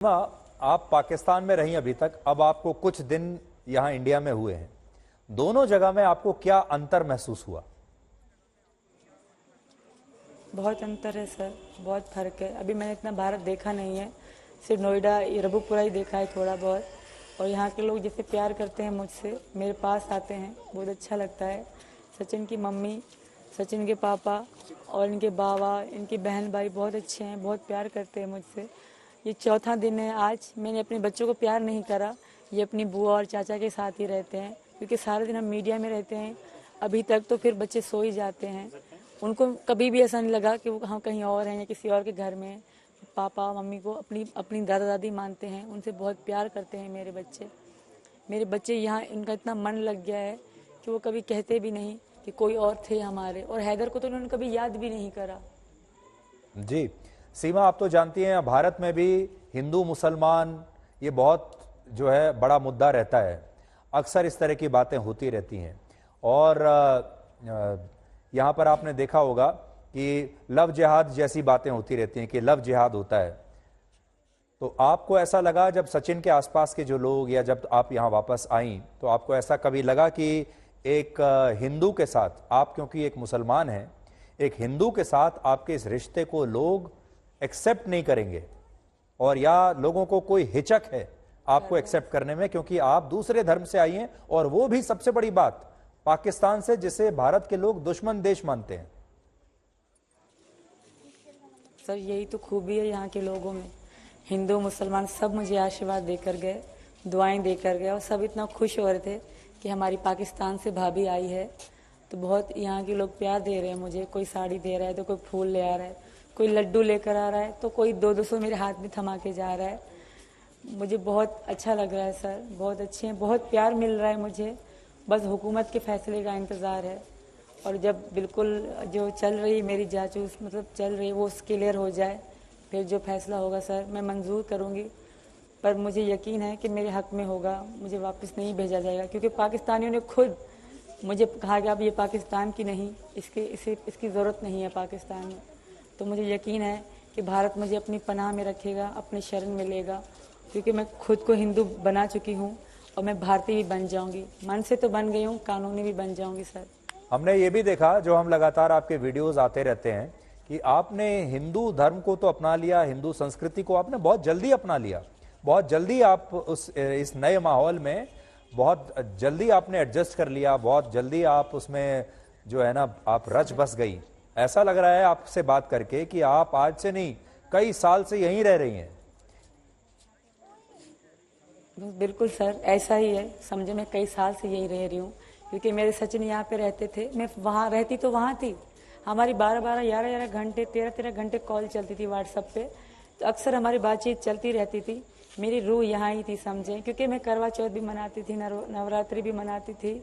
आप पाकिस्तान में रही अभी तक, अब आपको कुछ दिन यहां इंडिया में हुए हैं, दोनों जगह में आपको क्या अंतर महसूस हुआ? बहुत अंतर है सर, बहुत फ़र्क है। अभी मैंने इतना भारत देखा नहीं है, सिर्फ नोएडा रबुपुरा ही देखा है थोड़ा बहुत। और यहाँ के लोग जैसे प्यार करते हैं मुझसे, मेरे पास आते हैं, बहुत अच्छा लगता है। सचिन की मम्मी, सचिन के पापा और इनके बाबा, इनकी बहन भाई बहुत अच्छे हैं, बहुत प्यार करते हैं मुझसे। ये चौथा दिन है आज, मैंने अपने बच्चों को प्यार नहीं करा। ये अपनी बुआ और चाचा के साथ ही रहते हैं, क्योंकि सारे दिन हम मीडिया में रहते हैं। अभी तक तो फिर बच्चे सो ही जाते हैं। उनको कभी भी ऐसा नहीं लगा कि वो हम कहीं और हैं या किसी और के घर में हैं। पापा मम्मी को अपनी अपनी दादा दादी मानते हैं, उनसे बहुत प्यार करते हैं मेरे बच्चे यहाँ इनका इतना मन लग गया है कि वो कभी कहते भी नहीं कि कोई और थे हमारे। और हैदर को तो उन्होंने कभी याद भी नहीं करा। जी सीमा, आप तो जानती हैं भारत में भी हिंदू मुसलमान ये बहुत जो है बड़ा मुद्दा रहता है। अक्सर इस तरह की बातें होती रहती हैं और यहाँ पर आपने देखा होगा कि लव जिहाद जैसी बातें होती रहती हैं कि लव जिहाद होता है। तो आपको ऐसा लगा जब सचिन के आसपास के जो लोग या जब आप यहाँ वापस आई तो आपको ऐसा कभी लगा कि एक हिंदू के साथ आप, क्योंकि एक मुसलमान हैं, एक हिंदू के साथ आपके इस रिश्ते को लोग एक्सेप्ट नहीं करेंगे और या लोगों को कोई हिचक है आपको एक्सेप्ट करने में, क्योंकि आप दूसरे धर्म से आई हैं और वो भी सबसे बड़ी बात पाकिस्तान से, जिसे भारत के लोग दुश्मन देश मानते हैं? सर यही तो खूबी है यहाँ के लोगों में। हिंदू मुसलमान सब मुझे आशीर्वाद देकर गए, दुआएं देकर गए, और सब इतना खुश हो रहे थे कि हमारी पाकिस्तान से भाभी आई है। तो बहुत यहाँ के लोग प्यार दे रहे हैं मुझे। कोई साड़ी दे रहा है तो कोई फूल ले आ रहा है, कोई लड्डू लेकर आ रहा है, तो कोई 200 मेरे हाथ में थमा के जा रहा है। मुझे बहुत अच्छा लग रहा है सर, बहुत अच्छे हैं, बहुत प्यार मिल रहा है मुझे। बस हुकूमत के फैसले का इंतज़ार है। और जब बिल्कुल जो चल रही मेरी जांच मतलब चल रही वो क्लियर हो जाए, फिर जो फैसला होगा सर मैं मंजूर करूंगी। पर मुझे यकीन है कि मेरे हक में होगा, मुझे वापस नहीं भेजा जाएगा, क्योंकि पाकिस्तानियों ने खुद मुझे कहा कि अब ये पाकिस्तान की नहीं, इसकी ज़रूरत नहीं है पाकिस्तान में। तो मुझे यकीन है कि भारत मुझे अपनी पनाह में रखेगा, अपनी शरण में लेगा, क्योंकि मैं खुद को हिंदू बना चुकी हूँ और मैं भारतीय भी बन जाऊंगी। मन से तो बन गई हूँ, कानूनी भी बन जाऊंगी सर। हमने ये भी देखा, जो हम लगातार आपके वीडियोस आते रहते हैं, कि आपने हिंदू धर्म को तो अपना लिया, हिंदू संस्कृति को आपने बहुत जल्दी अपना लिया। बहुत जल्दी आप इस नए माहौल में बहुत जल्दी आपने एडजस्ट कर लिया, बहुत जल्दी आप उसमें जो है ना आप रच बस गई। ऐसा लग रहा है आपसे बात करके कि आप आज से नहीं कई साल से यहीं रह रही हैं। बिल्कुल सर, ऐसा ही है। समझे मैं कई साल से यहीं रह रही हूँ, क्योंकि मेरे सचिन यहाँ पे रहते थे, मैं वहाँ रहती तो वहाँ थी। हमारी 12-12, 11-11 घंटे, 13-13 घंटे कॉल चलती थी व्हाट्सएप पे। तो अक्सर हमारी बातचीत चलती रहती थी। मेरी रूह यहाँ ही थी समझें, क्योंकि मैं करवा चौथ भी मनाती थी, नवरात्रि भी मनाती थी,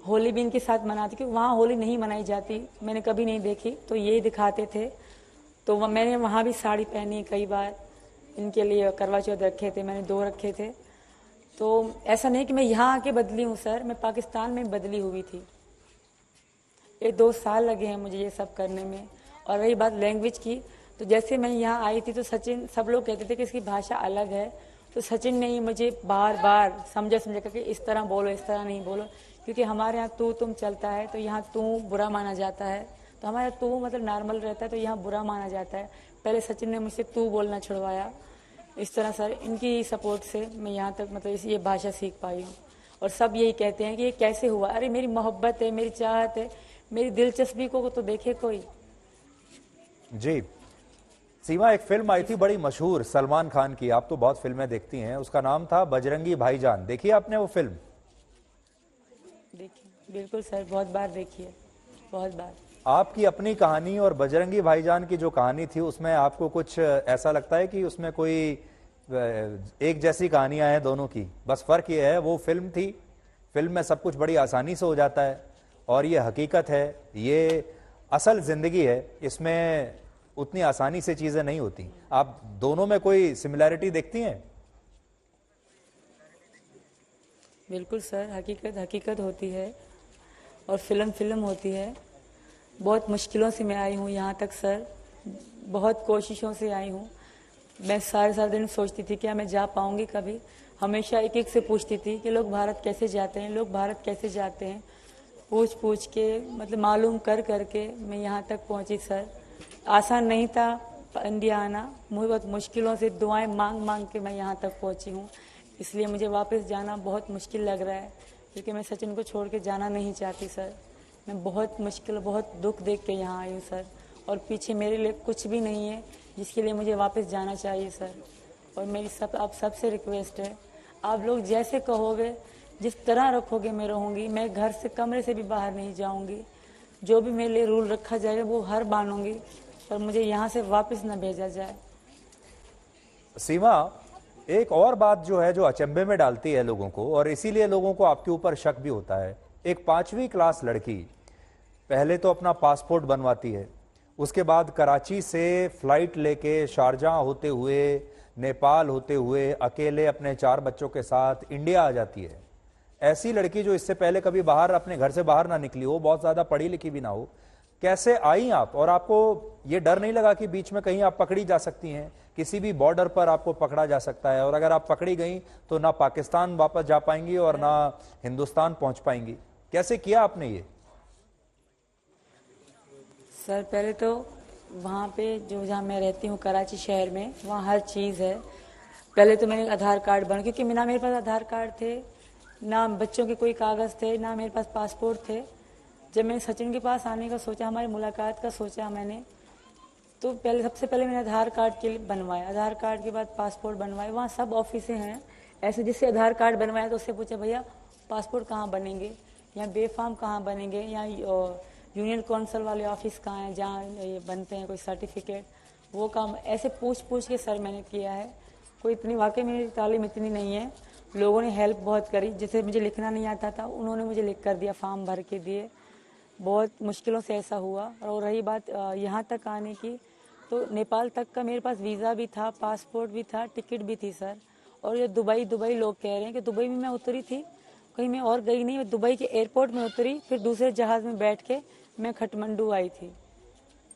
होली भी इनके साथ मनाती, क्योंकि वहाँ होली नहीं मनाई जाती, मैंने कभी नहीं देखी, तो यही दिखाते थे। तो मैंने वहाँ भी साड़ी पहनी कई बार, इनके लिए करवा चौथ रखे थे, मैंने 2 रखे थे। तो ऐसा नहीं कि मैं यहाँ आके बदली हूँ सर, मैं पाकिस्तान में बदली हुई थी। ये 2 साल लगे हैं मुझे ये सब करने में। और रही बात लैंग्वेज की, तो जैसे मैं यहाँ आई थी तो सचिन, सब लोग कहते थे कि इसकी भाषा अलग है, तो सचिन ने ही मुझे बार बार समझा करके इस तरह बोलो, इस तरह नहीं बोलो, क्योंकि हमारे यहाँ तू तुम चलता है, तो यहाँ तू बुरा माना जाता है। तो हमारे यहाँ तू मतलब नॉर्मल रहता है, तो यहाँ बुरा माना जाता है। पहले सचिन ने मुझसे तू बोलना छुड़वाया। इस तरह सर इनकी सपोर्ट से मैं यहाँ तक मतलब ये भाषा सीख पाई हूँ। और सब यही कहते हैं कि ये कैसे हुआ। अरे मेरी मोहब्बत है, मेरी चाहत है, मेरी दिलचस्पी को तो देखे कोई। जी सीमा, एक फिल्म आई थी बड़ी मशहूर सलमान खान की, आप तो बहुत फिल्में देखती हैं, उसका नाम था बजरंगी भाईजान। देखी आपने वो फिल्म? देखिए बिल्कुल सर, बहुत बार देखी है, बहुत बार। आपकी अपनी कहानी और बजरंगी भाईजान की जो कहानी थी, उसमें आपको कुछ ऐसा लगता है कि उसमें कोई एक जैसी कहानियां हैं दोनों की? बस फर्क ये है वो फिल्म थी, फिल्म में सब कुछ बड़ी आसानी से हो जाता है, और ये हकीकत है, ये असल जिंदगी है, इसमें उतनी आसानी से चीजें नहीं होती। आप दोनों में कोई सिमिलैरिटी देखती हैं? बिल्कुल सर, हकीकत हकीकत होती है और फिल्म होती है। बहुत मुश्किलों से मैं आई हूँ यहाँ तक सर, बहुत कोशिशों से आई हूँ। मैं सारे सारे दिन सोचती थी क्या मैं जा पाऊंगी कभी। हमेशा एक एक से पूछती थी कि लोग भारत कैसे जाते हैं, लोग भारत कैसे जाते हैं। पूछ पूछ के मतलब मालूम कर करके मैं यहाँ तक पहुँची सर। आसान नहीं था इंडिया आना, मुझे बहुत मुश्किलों से दुआएं मांग मांग के मैं यहाँ तक पहुँची हूँ। इसलिए मुझे वापस जाना बहुत मुश्किल लग रहा है, क्योंकि मैं सचिन को छोड़ के जाना नहीं चाहती सर। मैं बहुत मुश्किल, बहुत दुख देख के यहाँ आई हूँ सर, और पीछे मेरे लिए कुछ भी नहीं है जिसके लिए मुझे वापस जाना चाहिए सर। और मेरी आप सबसे रिक्वेस्ट है, आप लोग जैसे कहोगे, जिस तरह रखोगे मैं रहूँगी। मैं घर से, कमरे से भी बाहर नहीं जाऊँगी। जो भी मेरे लिए रूल रखा जाएगा वो हर मानूंगी, पर मुझे यहाँ से वापस न भेजा जाए। सीमा, एक और बात जो है जो अचंभे में डालती है लोगों को, और इसीलिए लोगों को आपके ऊपर शक भी होता है। एक 5वीं क्लास लड़की पहले तो अपना पासपोर्ट बनवाती है, उसके बाद कराची से फ्लाइट लेके शारजाह होते हुए, नेपाल होते हुए, अकेले अपने 4 बच्चों के साथ इंडिया आ जाती है। ऐसी लड़की जो इससे पहले कभी बाहर, अपने घर से बाहर ना निकली हो, बहुत ज्यादा पढ़ी लिखी भी ना हो, कैसे आई आप? और आपको ये डर नहीं लगा कि बीच में कहीं आप पकड़ी जा सकती हैं? किसी भी बॉर्डर पर आपको पकड़ा जा सकता है, और अगर आप पकड़ी गई तो ना पाकिस्तान वापस जा पाएंगी और ना हिंदुस्तान पहुंच पाएंगी। कैसे किया आपने ये? सर पहले तो वहाँ पे जो, जहाँ मैं रहती हूँ कराची शहर में, वहाँ हर चीज़ है। पहले तो मैंने आधार कार्ड बना, क्योंकि ना मेरे पास आधार कार्ड थे, ना बच्चों के कोई कागज़ थे, ना मेरे पास पासपोर्ट थे। जब मैंने सचिन के पास आने का सोचा, हमारी मुलाकात का सोचा मैंने, तो सबसे पहले मैंने आधार कार्ड के लिए बनवाया। आधार कार्ड के बाद पासपोर्ट बनवाए। वहाँ सब ऑफिसें हैं ऐसे, जिससे आधार कार्ड बनवाया तो उससे पूछा भैया पासपोर्ट कहाँ बनेंगे, यहाँ बेफाम कहाँ बनेंगे, यहाँ यूनियन काउंसिल वाले ऑफिस कहाँ हैं जहाँ ये बनते हैं कोई सर्टिफिकेट, वो काम ऐसे पूछ पूछ के सर मैंने किया है। कोई इतनी, वाकई मेरी तालीम इतनी नहीं है। लोगों ने हेल्प बहुत करी, जैसे मुझे लिखना नहीं आता था उन्होंने मुझे लिख कर दिया, फॉर्म भर के दिए। बहुत मुश्किलों से ऐसा हुआ। और रही बात यहाँ तक आने की, तो नेपाल तक का मेरे पास वीज़ा भी था, पासपोर्ट भी था, टिकट भी थी सर। और ये दुबई लोग कह रहे हैं कि दुबई में मैं उतरी थी, कहीं मैं और गई नहीं, मैं दुबई के एयरपोर्ट में उतरी, फिर दूसरे जहाज़ में बैठ के मैं खटमंडू आई थी।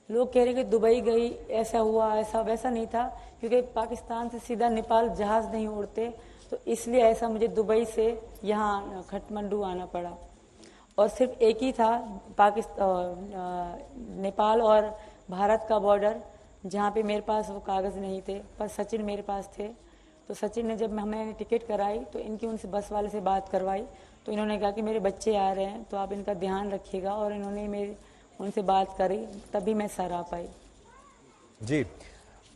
लोग कह रहे हैं कि दुबई गई, ऐसा हुआ, ऐसा वैसा नहीं था, क्योंकि पाकिस्तान से सीधा नेपाल जहाज़ नहीं उड़ते, तो इसलिए ऐसा मुझे दुबई से यहाँ खटमंडू आना पड़ा। और सिर्फ एक ही था नेपाल और भारत का बॉर्डर, जहाँ पे मेरे पास वो कागज़ नहीं थे, पर सचिन मेरे पास थे। तो सचिन ने, जब हमने टिकट कराई तो इनकी उनसे बस वाले से बात करवाई, तो इन्होंने कहा कि मेरे बच्चे आ रहे हैं तो आप इनका ध्यान रखिएगा, और इन्होंने मेरी उनसे बात करी, तभी मैं सर आ पाई। जी,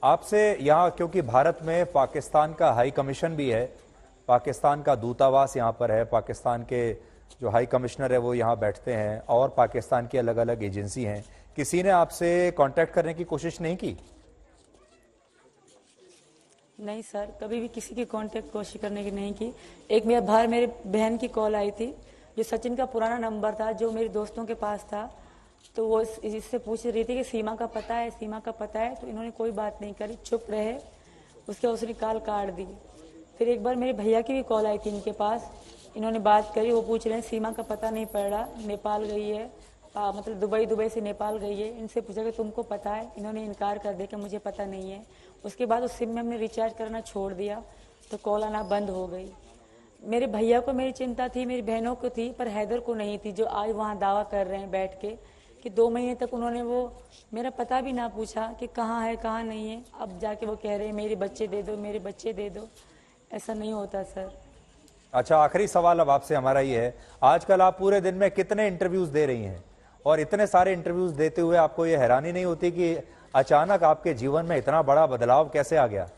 आपसे यहाँ, क्योंकि भारत में पाकिस्तान का हाई कमीशन भी है, पाकिस्तान का दूतावास यहाँ पर है, पाकिस्तान के जो हाई कमिश्नर है वो यहाँ बैठते हैं, और पाकिस्तान की अलग अलग एजेंसी हैं। किसी ने आपसे कांटेक्ट करने की कोशिश नहीं की? नहीं सर, कभी भी किसी की कांटेक्ट कोशिश करने की नहीं की। एक मेरे बाहर मेरे बहन की कॉल आई थी, जो सचिन का पुराना नंबर था, जो मेरे दोस्तों के पास था, तो वो इससे पूछ रही थी कि सीमा का पता है, सीमा का पता है। तो इन्होंने कोई बात नहीं करी, चुप रहे। उसके बाद उसने कॉल काट दी। फिर एक बार मेरे भैया की भी कॉल आई थी इनके पास, इन्होंने बात करी, वो पूछ रहे हैं सीमा का पता नहीं पड़ रहा, नेपाल गई है, मतलब दुबई से नेपाल गई है। इनसे पूछा कि तुमको पता है, इन्होंने इनकार कर दिया कि मुझे पता नहीं है। उसके बाद उस सिम में हमने रिचार्ज करना छोड़ दिया, तो कॉल आना बंद हो गई। मेरे भैया को मेरी चिंता थी, मेरी बहनों को थी, पर हैदर को नहीं थी, जो आज वहाँ दावा कर रहे हैं बैठ के कि 2 महीने तक उन्होंने वो मेरा पता भी ना पूछा कि कहाँ है कहाँ नहीं है। अब जाके वो कह रहे हैं मेरे बच्चे दे दो, मेरे बच्चे दे दो। ऐसा नहीं होता सर। अच्छा, आखिरी सवाल अब आपसे हमारा ये है, आजकल आप पूरे दिन में कितने इंटरव्यूज दे रही हैं? और इतने सारे इंटरव्यूज देते हुए आपको ये हैरानी नहीं होती कि अचानक आपके जीवन में इतना बड़ा बदलाव कैसे आ गया?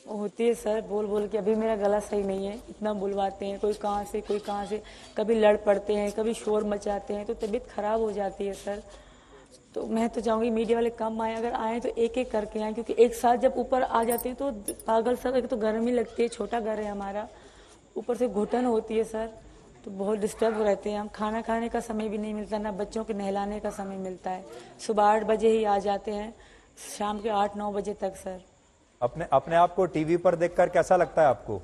होती है सर, बोल बोल के। अभी मेरा गला सही नहीं है, इतना बुलवाते हैं, कोई कहाँ से कोई कहाँ से, कभी लड़ पड़ते हैं, कभी शोर मचाते हैं, तो तबीयत खराब हो जाती है सर। तो मैं तो चाहूँगी मीडिया वाले कम आए, अगर आए तो एक एक करके आए, क्योंकि एक साथ जब ऊपर आ जाते हैं तो पागल सर। एक तो गर्मी लगती है, छोटा घर है हमारा, ऊपर से घुटन होती है सर, तो बहुत डिस्टर्ब रहते हैं हम। खाना खाने का समय भी नहीं मिलता, ना बच्चों के नहलाने का समय मिलता है। सुबह 8 बजे ही आ जाते हैं, शाम के 8-9 बजे तक सर। अपने आप को टीवी पर देखकर कैसा लगता है आपको?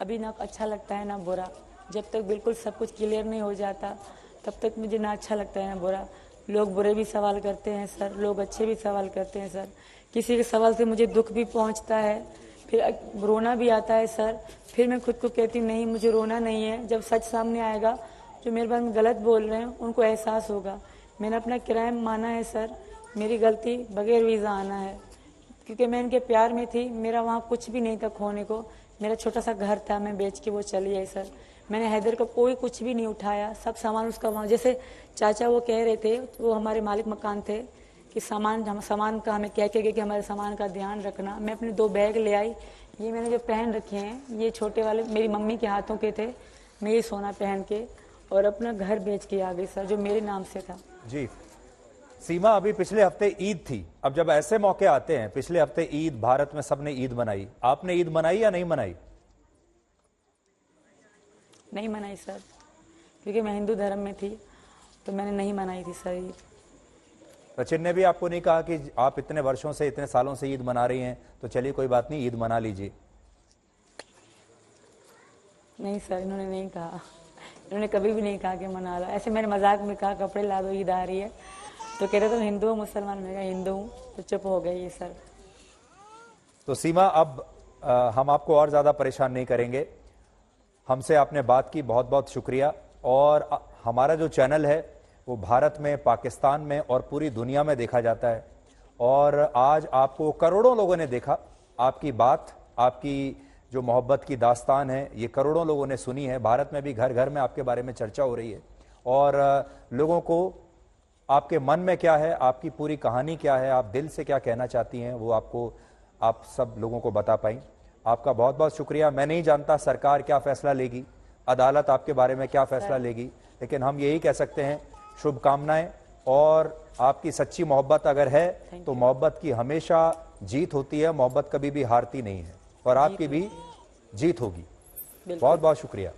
अभी ना अच्छा लगता है ना बुरा। जब तक बिल्कुल सब कुछ क्लियर नहीं हो जाता, तब तक मुझे ना अच्छा लगता है ना बुरा। लोग बुरे भी सवाल करते हैं सर, लोग अच्छे भी सवाल करते हैं सर। किसी के सवाल से मुझे दुख भी पहुंचता है, फिर रोना भी आता है सर। फिर मैं खुद को कहती हूँ नहीं, मुझे रोना नहीं है। जब सच सामने आएगा, जो मेरे बारे में गलत बोल रहे हैं उनको एहसास होगा। मैंने अपना क्राइम माना है सर, मेरी गलती बगैर वीज़ा आना है, क्योंकि मैं इनके प्यार में थी। मेरा वहाँ कुछ भी नहीं था खोने को, मेरा छोटा सा घर था, मैं बेच के वो चली आई सर। मैंने हैदर का कोई कुछ भी नहीं उठाया, सब सामान उसका वहाँ, जैसे चाचा वो कह रहे थे, वो हमारे मालिक मकान थे कि सामान का हमें कह के गए कि हमारे सामान का ध्यान रखना। मैं अपने 2 बैग ले आई, ये मैंने जो पहन रखे हैं ये छोटे वाले मेरी मम्मी के हाथों के थे। मैं ये सोना पहन के और अपना घर बेच के आ गई सर, जो मेरे नाम से था। जी सीमा, अभी पिछले हफ्ते ईद थी। अब जब ऐसे मौके आते हैं, पिछले हफ्ते ईद, भारत में सबने ईद मनाई, आपने ईद मनाई या नहीं मनाई? नहीं मनाई सर, क्योंकि मैं हिंदू धर्म में थी, तो मैंने नहीं मनाई थी सर ईद। सचिन ने भी आपको नहीं कहा कि आप इतने वर्षों से, इतने सालों से ईद मना रही हैं, तो चलिए कोई बात नहीं, ईद मना लीजिए? नहीं सर, इन्होंने नहीं कहा, इन्होंने कभी भी नहीं कहा कि मना लो। ऐसे मैंने मजाक में कहा कपड़े ला दो, ईद आ रही है, तो कह रहे तुम हिंदू हो मुसलमान? मैं कहा हिंदू हूँ, तो चुप हो गई ये सर। तो सीमा, अब हम आपको और ज़्यादा परेशान नहीं करेंगे। हमसे आपने बात की, बहुत बहुत शुक्रिया। और हमारा जो चैनल है वो भारत में, पाकिस्तान में और पूरी दुनिया में देखा जाता है, और आज आपको करोड़ों लोगों ने देखा। आपकी बात, आपकी जो मोहब्बत की दास्तान है, ये करोड़ों लोगों ने सुनी है। भारत में भी घर घर में आपके बारे में चर्चा हो रही है, और लोगों को आपके मन में क्या है, आपकी पूरी कहानी क्या है, आप दिल से क्या कहना चाहती हैं, वो आपको, आप सब लोगों को बता पाई। आपका बहुत बहुत शुक्रिया। मैं नहीं जानता सरकार क्या फैसला लेगी, अदालत आपके बारे में क्या फैसला लेगी, लेकिन हम यही कह सकते हैं शुभकामनाएं। और आपकी सच्ची मोहब्बत अगर है तो मोहब्बत की हमेशा जीत होती है, मोहब्बत कभी भी हारती नहीं है, और आपकी भी जीत होगी। बहुत बहुत शुक्रिया।